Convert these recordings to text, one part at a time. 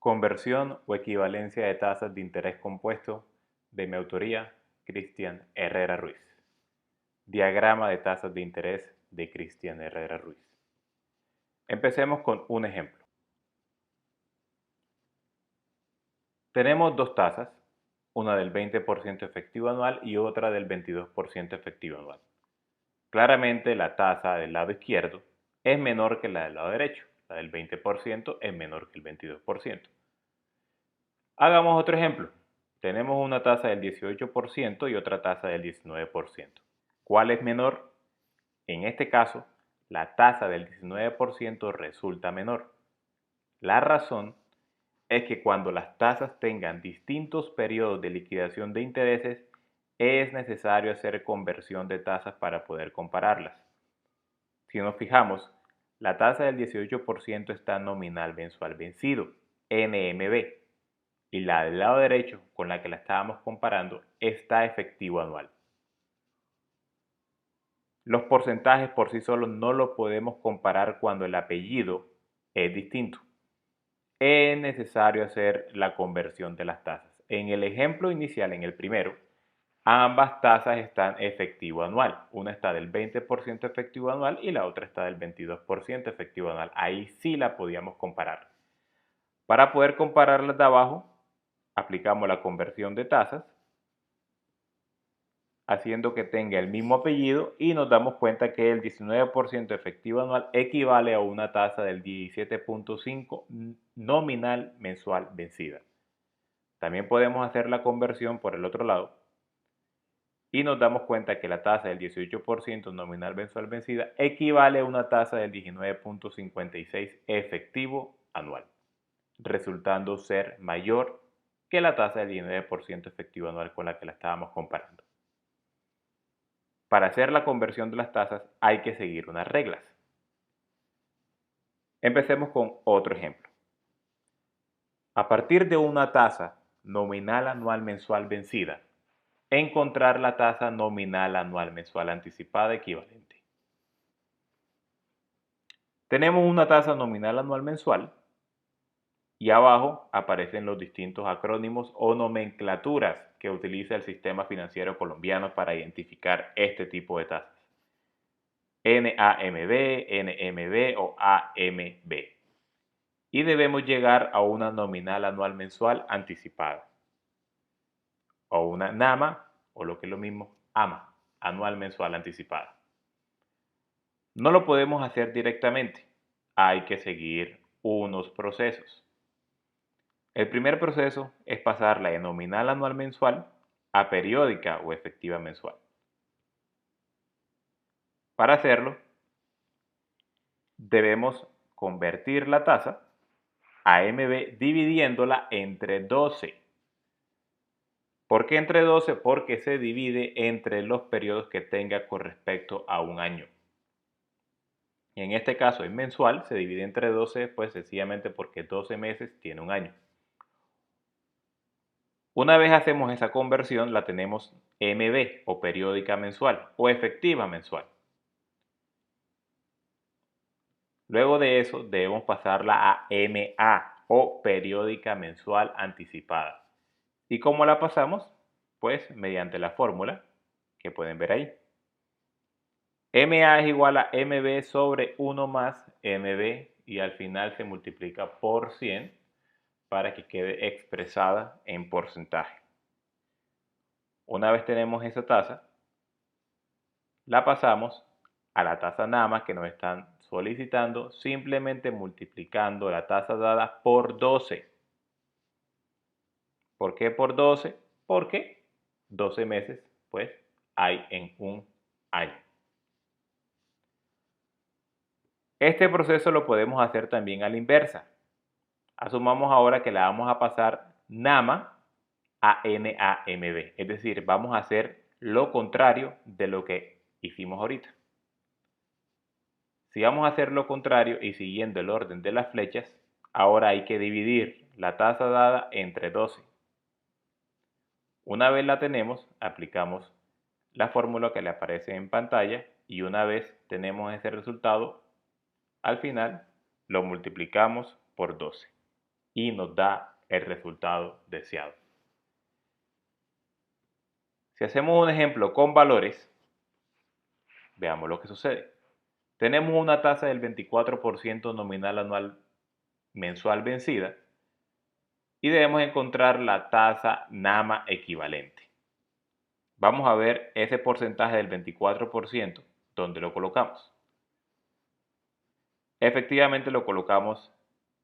Conversión o equivalencia de tasas de interés compuesto, de mi autoría, Cristian Herrera Ruiz. Diagrama de tasas de interés de Cristian Herrera Ruiz. Empecemos con un ejemplo. Tenemos dos tasas, una del 20% efectivo anual y otra del 22% efectivo anual. Claramente la tasa del lado izquierdo es menor que la del lado derecho. La del 20% es menor que el 22%. Hagamos otro ejemplo. Tenemos una tasa del 18% y otra tasa del 19%. ¿Cuál es menor? En este caso, la tasa del 19% resulta menor. La razón es que cuando las tasas tengan distintos periodos de liquidación de intereses, es necesario hacer conversión de tasas para poder compararlas. Si nos fijamos, la tasa del 18% está nominal mensual vencido, NMV, y la del lado derecho, con la que la estábamos comparando, está efectivo anual. Los porcentajes por sí solos no los podemos comparar cuando el apellido es distinto. Es necesario hacer la conversión de las tasas. En el ejemplo inicial, en el primero, ambas tasas están efectivo anual. Una está del 20% efectivo anual y la otra está del 22% efectivo anual. Ahí sí la podíamos comparar. Para poder compararlas de abajo, aplicamos la conversión de tasas, haciendo que tenga el mismo apellido y nos damos cuenta que el 19% efectivo anual equivale a una tasa del 17.5 nominal mensual vencida. También podemos hacer la conversión por el otro lado y nos damos cuenta que la tasa del 18% nominal mensual vencida equivale a una tasa del 19.56 efectivo anual, resultando ser mayor que la tasa del 19% efectivo anual con la que la estábamos comparando. Para hacer la conversión de las tasas hay que seguir unas reglas. Empecemos con otro ejemplo. A partir de una tasa nominal anual mensual vencida, encontrar la tasa nominal anual mensual anticipada equivalente. Tenemos una tasa nominal anual mensual y abajo aparecen los distintos acrónimos o nomenclaturas que utiliza el sistema financiero colombiano para identificar este tipo de tasas. NAMB, NMB o AMB. Y debemos llegar a una nominal anual mensual anticipada. O una NAMA, o lo que es lo mismo, AMA, anual mensual anticipada. No lo podemos hacer directamente. Hay que seguir unos procesos. El primer proceso es pasarla de nominal anual mensual a periódica o efectiva mensual. Para hacerlo, debemos convertir la tasa a MB dividiéndola entre 12. ¿Por qué entre 12? Porque se divide entre los periodos que tenga con respecto a un año. En este caso es mensual, se divide entre 12, pues sencillamente porque 12 meses tiene un año. Una vez hacemos esa conversión, la tenemos MB o periódica mensual o efectiva mensual. Luego de eso debemos pasarla a MA o periódica mensual anticipada. ¿Y cómo la pasamos? Pues mediante la fórmula que pueden ver ahí. MA es igual a MB sobre 1 más MB y al final se multiplica por 100 para que quede expresada en porcentaje. Una vez tenemos esa tasa, la pasamos a la tasa NAMA que nos están solicitando simplemente multiplicando la tasa dada por 12. ¿Por qué por 12? Porque 12 meses pues hay en un año. Este proceso lo podemos hacer también a la inversa. Asumamos ahora que la vamos a pasar NAMA a NAMB, es decir, vamos a hacer lo contrario de lo que hicimos ahorita. Si vamos a hacer lo contrario y siguiendo el orden de las flechas, ahora hay que dividir la tasa dada entre 12. Una vez la tenemos, aplicamos la fórmula que le aparece en pantalla y una vez tenemos ese resultado, al final lo multiplicamos por 12. y nos da el resultado deseado. Si hacemos un ejemplo con valores, veamos lo que sucede. Tenemos una tasa del 24% nominal anual mensual vencida y debemos encontrar la tasa NAMA equivalente. Vamos a ver ese porcentaje del 24%, ¿dónde lo colocamos? Efectivamente lo colocamos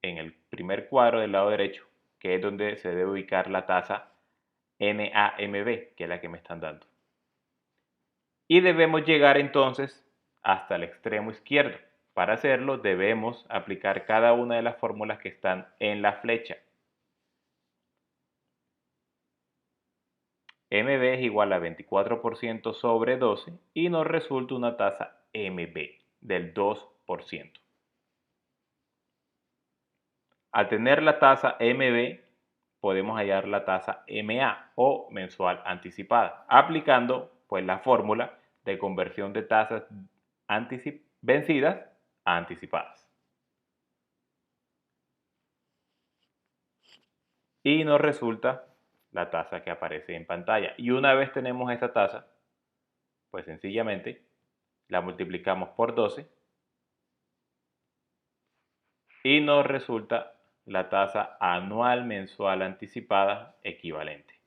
en el primer cuadro del lado derecho, que es donde se debe ubicar la tasa NAMB, que es la que me están dando. Y debemos llegar entonces hasta el extremo izquierdo. Para hacerlo debemos aplicar cada una de las fórmulas que están en la flecha. MB es igual a 24% sobre 12 y nos resulta una tasa MB del 2%. Al tener la tasa MB, podemos hallar la tasa MA o mensual anticipada, aplicando pues la fórmula de conversión de tasas vencidas a anticipadas. Y nos resulta la tasa que aparece en pantalla. Y una vez tenemos esa tasa, pues sencillamente la multiplicamos por 12 y nos resulta la tasa anual mensual anticipada equivalente.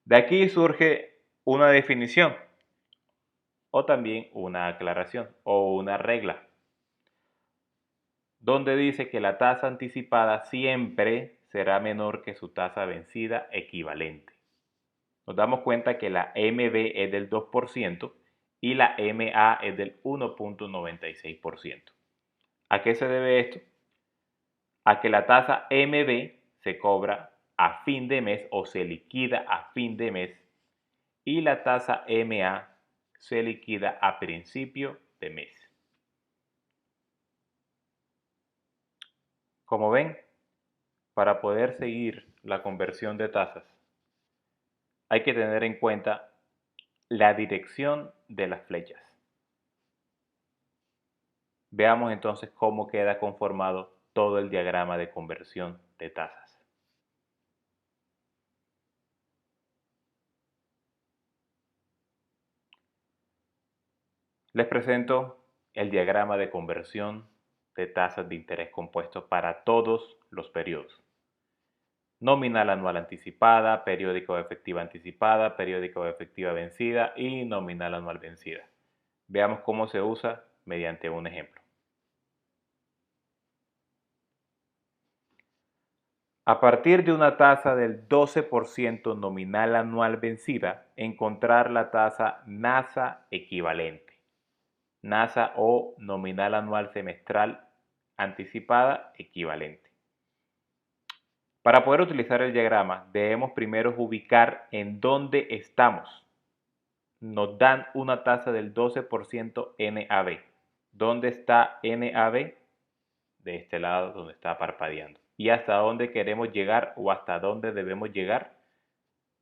De aquí surge una definición o también una aclaración o una regla, donde dice que la tasa anticipada siempre será menor que su tasa vencida equivalente. Nos damos cuenta que la MB es del 2% y la MA es del 1.96%. ¿A qué se debe esto? A que la tasa MB se cobra a fin de mes o se liquida a fin de mes y la tasa MA se liquida a principio de mes. Como ven, para poder seguir la conversión de tasas, hay que tener en cuenta la dirección de las flechas. Veamos entonces cómo queda conformado todo el diagrama de conversión de tasas. Les presento el diagrama de conversión de tasas de interés compuesto para todos los periodos. Nominal anual anticipada, periódica o efectiva anticipada, periódica o efectiva vencida y nominal anual vencida. Veamos cómo se usa mediante un ejemplo. A partir de una tasa del 12% nominal anual vencida, encontrar la tasa NASA equivalente. NASA o nominal anual semestral anticipada equivalente. Para poder utilizar el diagrama, debemos primero ubicar en dónde estamos. Nos dan una tasa del 12% NAB. ¿Dónde está NAB? De este lado donde está parpadeando. ¿Y hasta dónde queremos llegar o hasta dónde debemos llegar?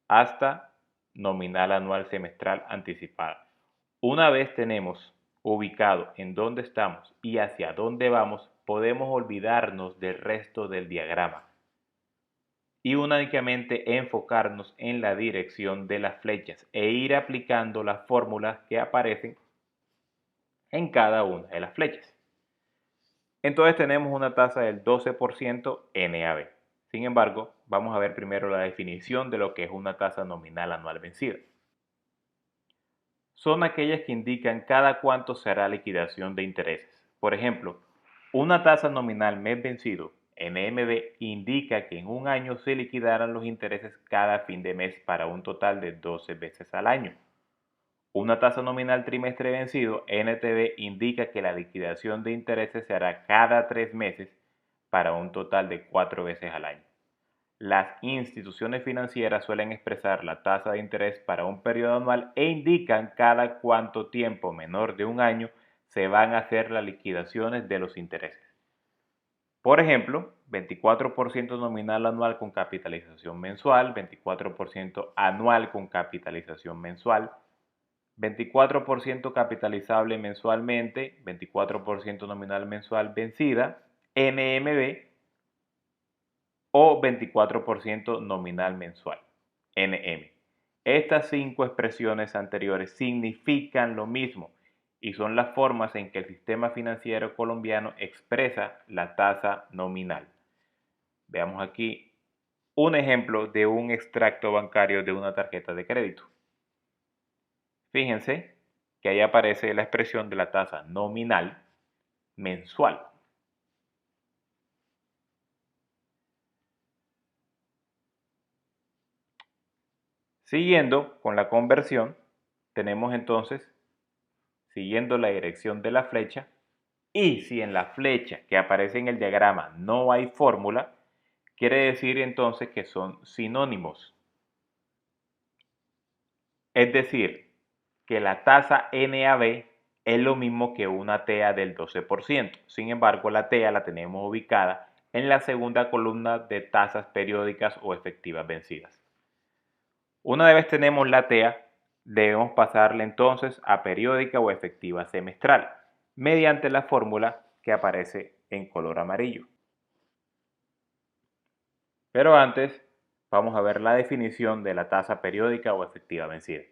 Hasta nominal anual semestral anticipada. Una vez tenemos ubicado en dónde estamos y hacia dónde vamos, podemos olvidarnos del resto del diagrama y únicamente enfocarnos en la dirección de las flechas e ir aplicando las fórmulas que aparecen en cada una de las flechas. Entonces tenemos una tasa del 12% NAB. Sin embargo, vamos a ver primero la definición de lo que es una tasa nominal anual vencida. Son aquellas que indican cada cuánto será liquidación de intereses. Por ejemplo, una tasa nominal mes vencido NMB indica que en un año se liquidarán los intereses cada fin de mes para un total de 12 veces al año. Una tasa nominal trimestre vencido NTB indica que la liquidación de intereses se hará cada 3 meses para un total de 4 veces al año. Las instituciones financieras suelen expresar la tasa de interés para un periodo anual e indican cada cuánto tiempo menor de un año se van a hacer las liquidaciones de los intereses. Por ejemplo, 24% nominal anual con capitalización mensual, 24% anual con capitalización mensual, 24% capitalizable mensualmente, 24% nominal mensual vencida NMB, o 24% nominal mensual, NM. Estas 5 expresiones anteriores significan lo mismo y son las formas en que el sistema financiero colombiano expresa la tasa nominal. Veamos aquí un ejemplo de un extracto bancario de una tarjeta de crédito. Fíjense que ahí aparece la expresión de la tasa nominal mensual. Siguiendo con la conversión, tenemos entonces, siguiendo la dirección de la flecha, y si en la flecha que aparece en el diagrama no hay fórmula, quiere decir entonces que son sinónimos. Es decir, que la tasa NAB es lo mismo que una TEA del 12%. Sin embargo, la TEA la tenemos ubicada en la segunda columna de tasas periódicas o efectivas vencidas. Una vez tenemos la TEA, debemos pasarla entonces a periódica o efectiva semestral, mediante la fórmula que aparece en color amarillo. Pero antes, vamos a ver la definición de la tasa periódica o efectiva vencida.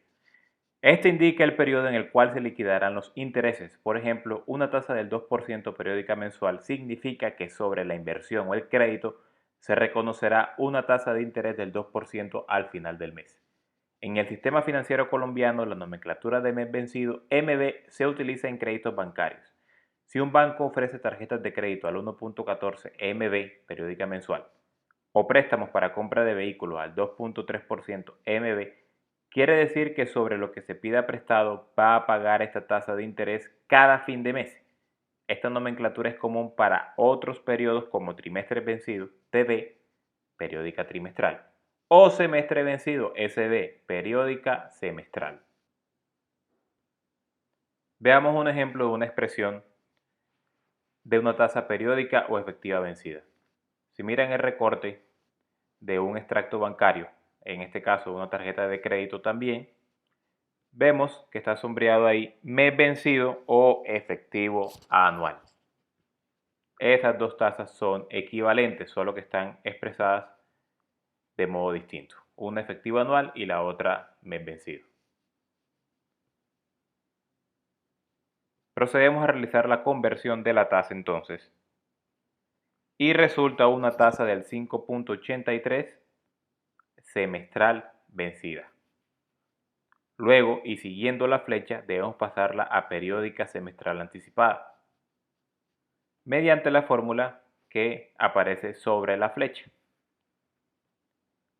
Este indica el periodo en el cual se liquidarán los intereses. Por ejemplo, una tasa del 2% periódica mensual significa que sobre la inversión o el crédito se reconocerá una tasa de interés del 2% al final del mes. En el sistema financiero colombiano, la nomenclatura de mes vencido, MB, se utiliza en créditos bancarios. Si un banco ofrece tarjetas de crédito al 1.14 MB periódica mensual o préstamos para compra de vehículos al 2.3% MB, quiere decir que sobre lo que se pida prestado va a pagar esta tasa de interés cada fin de mes. Esta nomenclatura es común para otros periodos como trimestre vencido, TB, periódica trimestral, o semestre vencido, SB, periódica semestral. Veamos un ejemplo de una expresión de una tasa periódica o efectiva vencida. Si miran el recorte de un extracto bancario, en este caso una tarjeta de crédito también, vemos que está sombreado ahí mes vencido o efectivo anual. Esas dos tasas son equivalentes, solo que están expresadas de modo distinto. Una efectiva anual y la otra mes vencido. Procedemos a realizar la conversión de la tasa entonces. Y resulta una tasa del 5.83 semestral vencida. Luego, y siguiendo la flecha, debemos pasarla a periódica semestral anticipada, mediante la fórmula que aparece sobre la flecha.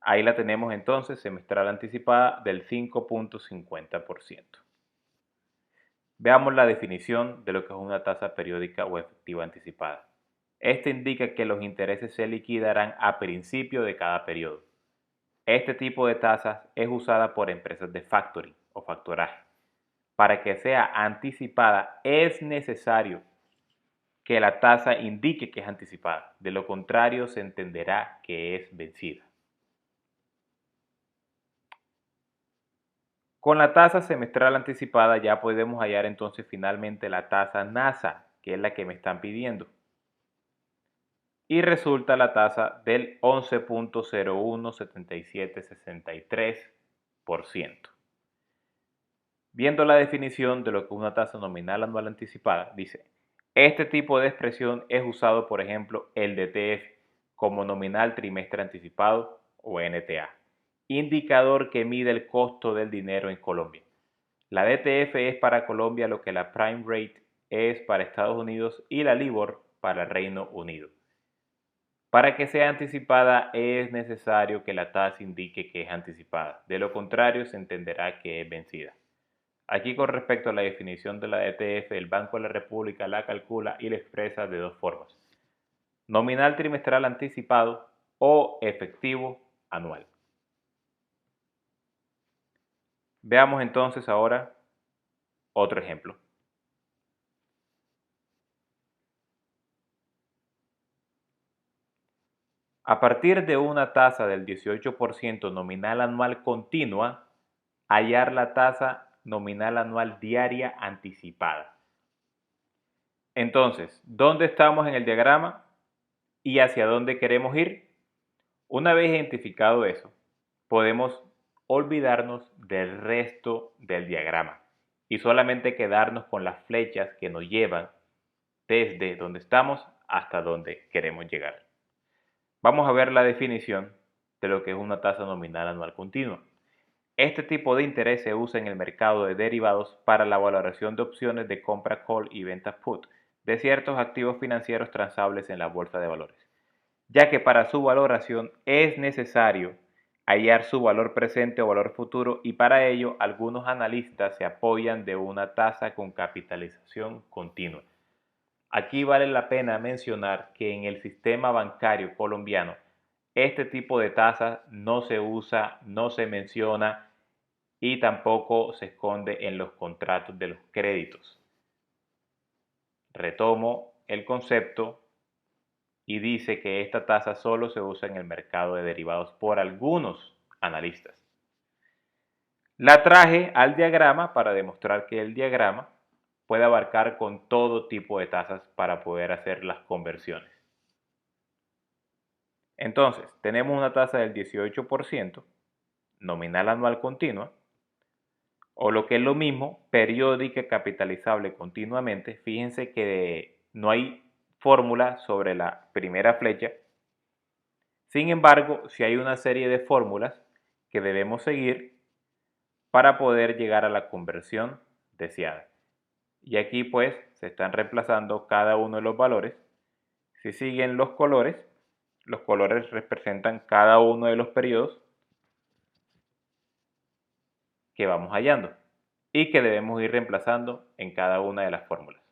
Ahí la tenemos entonces, semestral anticipada del 5.50%. Veamos la definición de lo que es una tasa periódica o efectiva anticipada. Este indica que los intereses se liquidarán a principio de cada periodo. Este tipo de tasas es usada por empresas de factoring o factoraje. Para que sea anticipada es necesario que la tasa indique que es anticipada. De lo contrario se entenderá que es vencida. Con la tasa semestral anticipada ya podemos hallar entonces finalmente la tasa NASA, que es la que me están pidiendo. Y resulta la tasa del 11.017763%. Viendo la definición de lo que es una tasa nominal anual anticipada, dice, este tipo de expresión es usado, por ejemplo, el DTF como nominal trimestre anticipado o NTA, indicador que mide el costo del dinero en Colombia. La DTF es para Colombia lo que la Prime Rate es para Estados Unidos y la LIBOR para el Reino Unido. Para que sea anticipada es necesario que la tasa indique que es anticipada, de lo contrario se entenderá que es vencida. Aquí con respecto a la definición de la DTF, el Banco de la República la calcula y la expresa de dos formas: nominal trimestral anticipado o efectivo anual. Veamos entonces ahora otro ejemplo. A partir de una tasa del 18% nominal anual continua, hallar la tasa nominal anual diaria anticipada. Entonces, ¿dónde estamos en el diagrama? y hacia dónde queremos ir. Una vez identificado eso, podemos olvidarnos del resto del diagrama y solamente quedarnos con las flechas que nos llevan desde donde estamos hasta donde queremos llegar. Vamos a ver la definición de lo que es una tasa nominal anual continua. Este tipo de interés se usa en el mercado de derivados para la valoración de opciones de compra call y venta put de ciertos activos financieros transables en la bolsa de valores, ya que para su valoración es necesario hallar su valor presente o valor futuro y para ello algunos analistas se apoyan de una tasa con capitalización continua. Aquí vale la pena mencionar que en el sistema bancario colombiano este tipo de tasa no se usa, no se menciona y tampoco se esconde en los contratos de los créditos. Retomo el concepto y dice que esta tasa solo se usa en el mercado de derivados por algunos analistas. La traje al diagrama para demostrar que el diagrama puede abarcar con todo tipo de tasas para poder hacer las conversiones. Entonces, tenemos una tasa del 18%, nominal anual continua, o lo que es lo mismo, periódica capitalizable continuamente. Fíjense que no hay fórmula sobre la primera flecha. Sin embargo, sí hay una serie de fórmulas que debemos seguir para poder llegar a la conversión deseada. Y aquí pues se están reemplazando cada uno de los valores. Si siguen los colores representan cada uno de los periodos que vamos hallando y que debemos ir reemplazando en cada una de las fórmulas.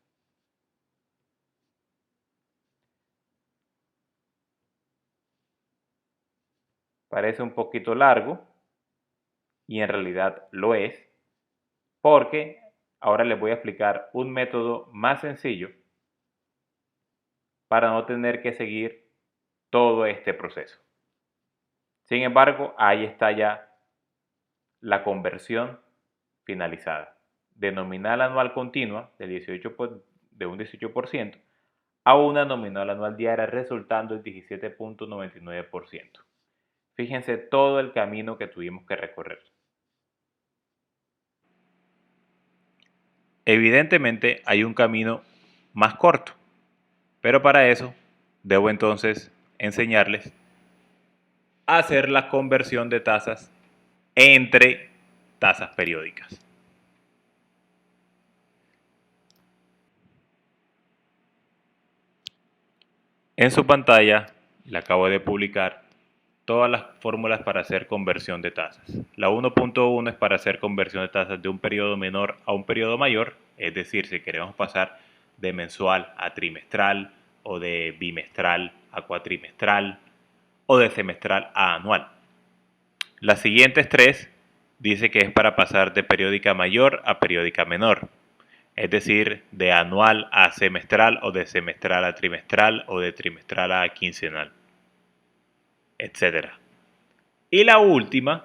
Parece un poquito largo y en realidad lo es, porque ahora les voy a explicar un método más sencillo para no tener que seguir todo este proceso. Sin embargo, ahí está ya la conversión finalizada de nominal anual continua de un 18% a una nominal anual diaria resultando el 17.99%. Fíjense todo el camino que tuvimos que recorrer. Evidentemente hay un camino más corto, pero para eso debo entonces enseñarles a hacer la conversión de tasas entre tasas periódicas. En su pantalla le acabo de publicar todas las fórmulas para hacer conversión de tasas. La 1.1 es para hacer conversión de tasas de un periodo menor a un periodo mayor, es decir, si queremos pasar de mensual a trimestral o de bimestral a cuatrimestral o de semestral a anual. Las siguientes tres dice que es para pasar de periódica mayor a periódica menor, es decir, de anual a semestral o de semestral a trimestral o de trimestral a quincenal, etc. Y la última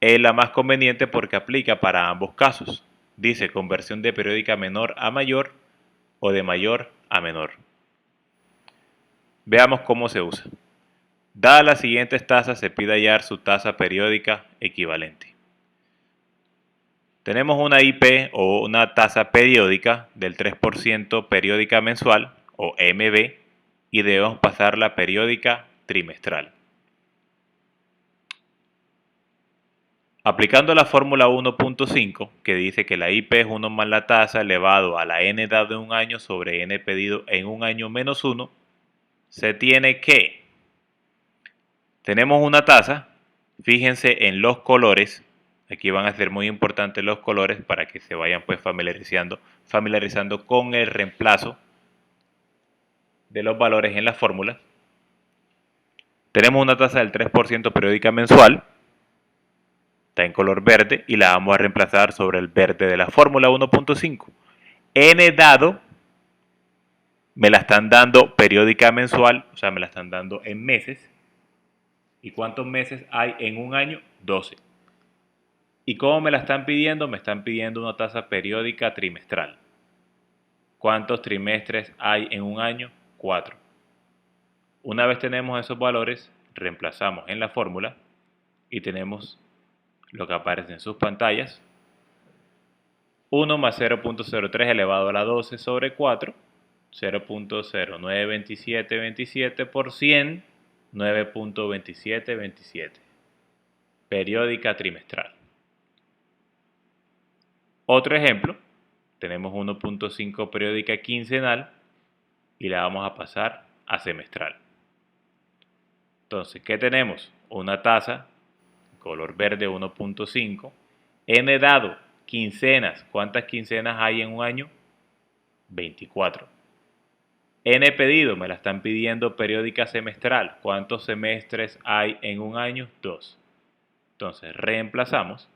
es la más conveniente porque aplica para ambos casos. Dice conversión de periódica menor a mayor o de mayor a menor. Veamos cómo se usa. Dadas las siguientes tasas, se pide hallar su tasa periódica equivalente. Tenemos una IP o una tasa periódica del 3% periódica mensual o MB y debemos pasar la periódica trimestral. Aplicando la fórmula 1.5 que dice que la IP es 1 más la tasa elevado a la n dado en un año sobre n pedido en un año menos 1, se tiene que tenemos una tasa, fíjense en los colores, aquí van a ser muy importantes los colores para que se vayan pues familiarizando con el reemplazo de los valores en la fórmula. Tenemos una tasa del 3% periódica mensual, está en color verde y la vamos a reemplazar sobre el verde de la fórmula 1.5. N dado me la están dando periódica mensual, o sea, me la están dando en meses. ¿Y cuántos meses hay en un año? 12. ¿Y cómo me la están pidiendo? Me están pidiendo una tasa periódica trimestral. ¿Cuántos trimestres hay en un año? 4. Una vez tenemos esos valores, reemplazamos en la fórmula y tenemos lo que aparece en sus pantallas. 1 más 0.03 elevado a la 12 sobre 4, 0.092727 por 100, 9.2727. Periódica trimestral. Otro ejemplo, tenemos 1.5 periódica quincenal y la vamos a pasar a semestral. Entonces, ¿qué tenemos? Una tasa, color verde 1.5, n dado, quincenas. ¿Cuántas quincenas hay en un año? 24. N pedido, me la están pidiendo periódica semestral. ¿Cuántos semestres hay en un año? 2. Entonces, reemplazamos.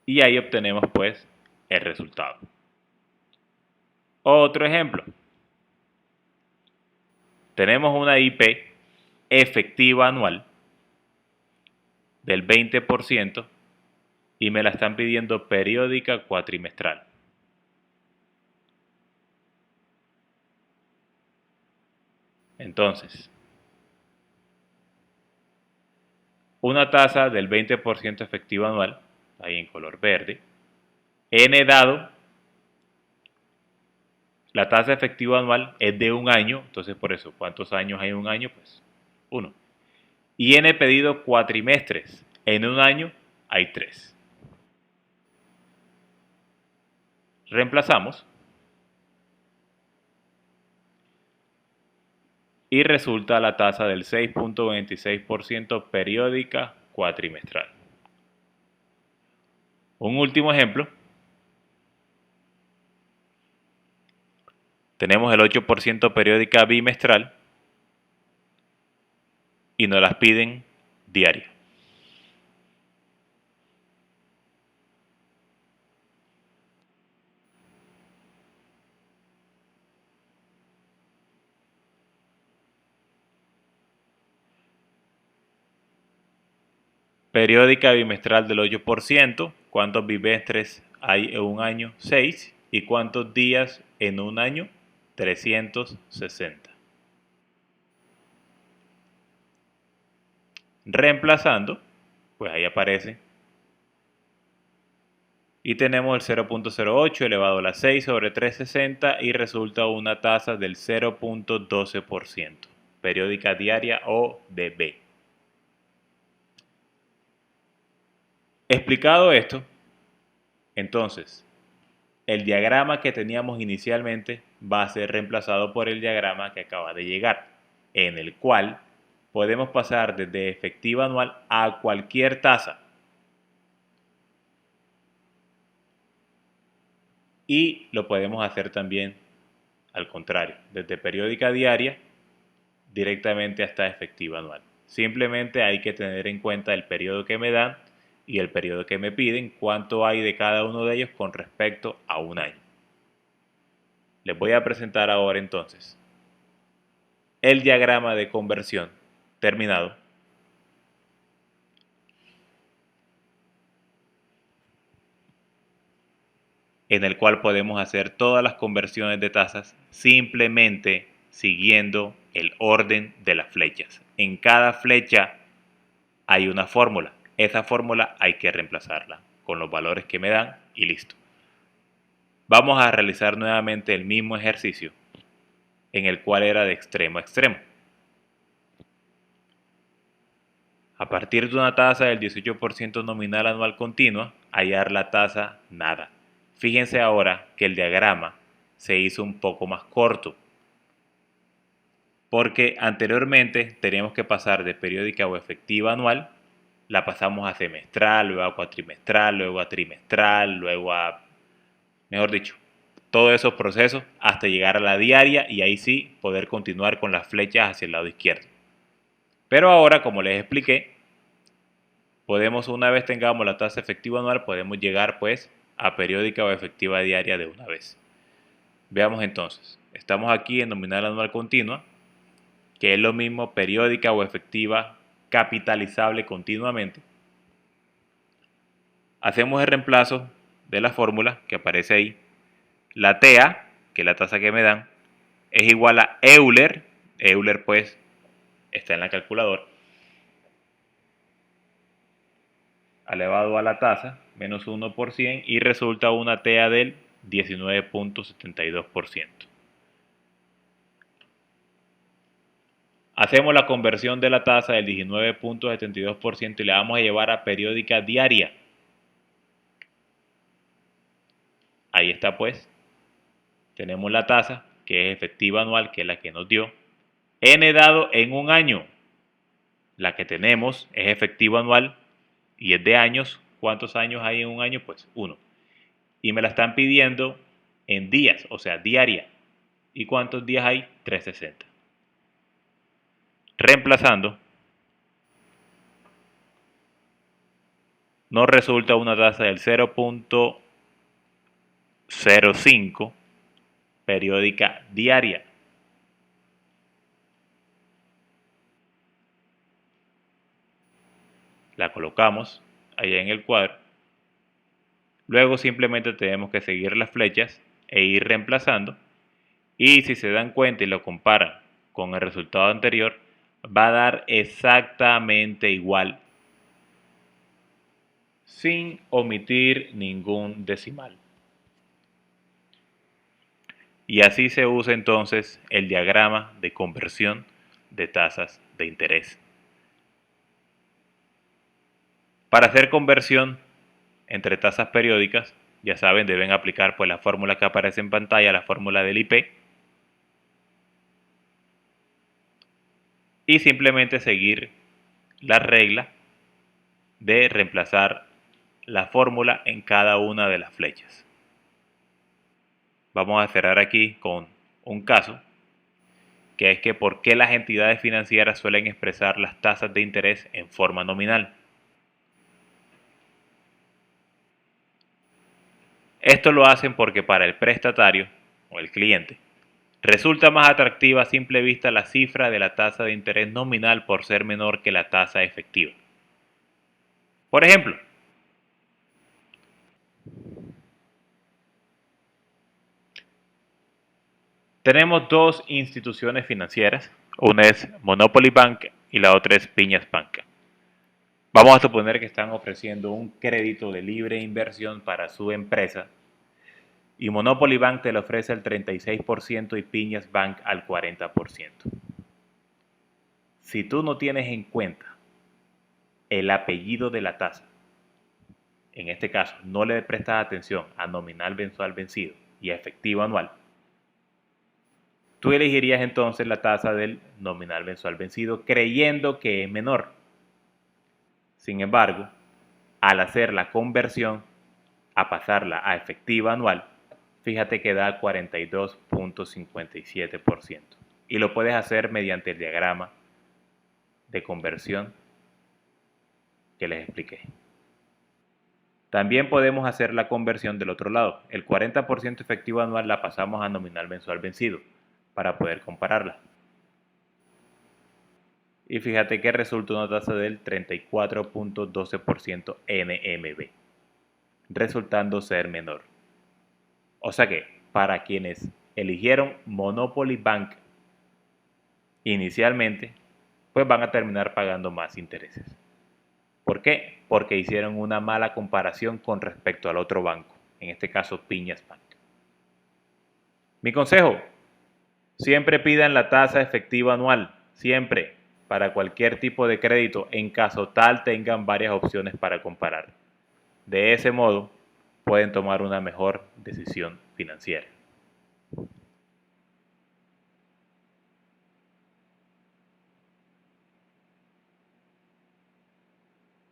Y ahí obtenemos pues el resultado. Otro ejemplo. Tenemos una IP efectiva anual del 20% y me la están pidiendo periódica cuatrimestral. Entonces, una tasa del 20% efectiva anual, ahí en color verde, n dado, la tasa efectiva anual es de un año, entonces por eso, ¿cuántos años hay en un año? Pues 1. Y n pedido cuatrimestres, en un año hay 3. Reemplazamos y resulta la tasa del 6.26% periódica cuatrimestral. Un último ejemplo. Tenemos el 8% periódica bimestral y nos las piden diaria. Periódica bimestral del 8%. ¿Cuántos bimestres hay en un año? 6. ¿Y cuántos días en un año? 360. Reemplazando, pues ahí aparece. Y tenemos el 0.08 elevado a la 6 sobre 360 y resulta una tasa del 0.12%. Periódica diaria o DB. Explicado esto, entonces, el diagrama que teníamos inicialmente va a ser reemplazado por el diagrama que acaba de llegar, en el cual podemos pasar desde efectiva anual a cualquier tasa. Y lo podemos hacer también al contrario, desde periódica diaria directamente hasta efectiva anual. Simplemente hay que tener en cuenta el periodo que me dan y el periodo que me piden, cuánto hay de cada uno de ellos con respecto a un año. Les voy a presentar ahora entonces el diagrama de conversión terminado, en el cual podemos hacer todas las conversiones de tasas simplemente siguiendo el orden de las flechas. En cada flecha hay una fórmula. Esa fórmula hay que reemplazarla con los valores que me dan y listo. Vamos a realizar nuevamente el mismo ejercicio en el cual era de extremo a extremo. A partir de una tasa del 18% nominal anual continua, hallar la tasa nada. Fíjense ahora que el diagrama se hizo un poco más corto, porque anteriormente teníamos que pasar de periódica o efectiva anual, la pasamos a semestral, luego a cuatrimestral, luego a trimestral, luego a, mejor dicho, todos esos procesos hasta llegar a la diaria y ahí sí poder continuar con las flechas hacia el lado izquierdo. Pero ahora, como les expliqué, podemos, una vez tengamos la tasa efectiva anual, podemos llegar pues a periódica o efectiva diaria de una vez. Veamos entonces, estamos aquí en nominal anual continua, que es lo mismo periódica o efectiva capitalizable continuamente. Hacemos el reemplazo de la fórmula que aparece ahí, la TA, que es la tasa que me dan, es igual a Euler. Euler pues está en la calculadora. Elevado a la tasa, menos 1%, y resulta una TEA del 19.72%. Hacemos la conversión de la tasa del 19.72% y la vamos a llevar a periódica diaria. Ahí está pues. Tenemos la tasa, que es efectiva anual, que es la que nos dio. N dado en un año. La que tenemos es efectiva anual y es de años. ¿Cuántos años hay en un año? Pues 1. Y me la están pidiendo en días, o sea, diaria. ¿Y cuántos días hay? 360. Reemplazando, nos resulta una tasa del 0.05 periódica diaria. La colocamos allá en el cuadro. Luego simplemente tenemos que seguir las flechas e ir reemplazando. Y si se dan cuenta y lo comparan con el resultado anterior, va a dar exactamente igual, sin omitir ningún decimal. Y así se usa entonces el diagrama de conversión de tasas de interés. Para hacer conversión entre tasas periódicas, ya saben, deben aplicar pues la fórmula que aparece en pantalla, la fórmula del IP, y simplemente seguir la regla de reemplazar la fórmula en cada una de las flechas. Vamos a cerrar aquí con un caso, que es que por qué las entidades financieras suelen expresar las tasas de interés en forma nominal. Esto lo hacen porque para el prestatario o el cliente resulta más atractiva a simple vista la cifra de la tasa de interés nominal por ser menor que la tasa efectiva. Por ejemplo, tenemos dos instituciones financieras, una es Monopoly Bank y la otra es Piñas Bank. Vamos a suponer que están ofreciendo un crédito de libre inversión para su empresa y Monopoly Bank te lo ofrece al 36% y Piñas Bank al 40%. Si tú no tienes en cuenta el apellido de la tasa, en este caso no le prestas atención a nominal mensual vencido y a efectivo anual, tú elegirías entonces la tasa del nominal mensual vencido creyendo que es menor. Sin embargo, al hacer la conversión a pasarla a efectiva anual, fíjate que da 42.57%. Y lo puedes hacer mediante el diagrama de conversión que les expliqué. También podemos hacer la conversión del otro lado. El 40% efectivo anual la pasamos a nominal mensual vencido para poder compararla. Y fíjate que resulta una tasa del 34.12% NMB, resultando ser menor. O sea que para quienes eligieron Monopoly Bank inicialmente, pues van a terminar pagando más intereses. ¿Por qué? Porque hicieron una mala comparación con respecto al otro banco, en este caso Piñas Bank. Mi consejo, siempre pidan la tasa efectiva anual, siempre, para cualquier tipo de crédito, en caso tal tengan varias opciones para comparar. De ese modo, pueden tomar una mejor decisión financiera.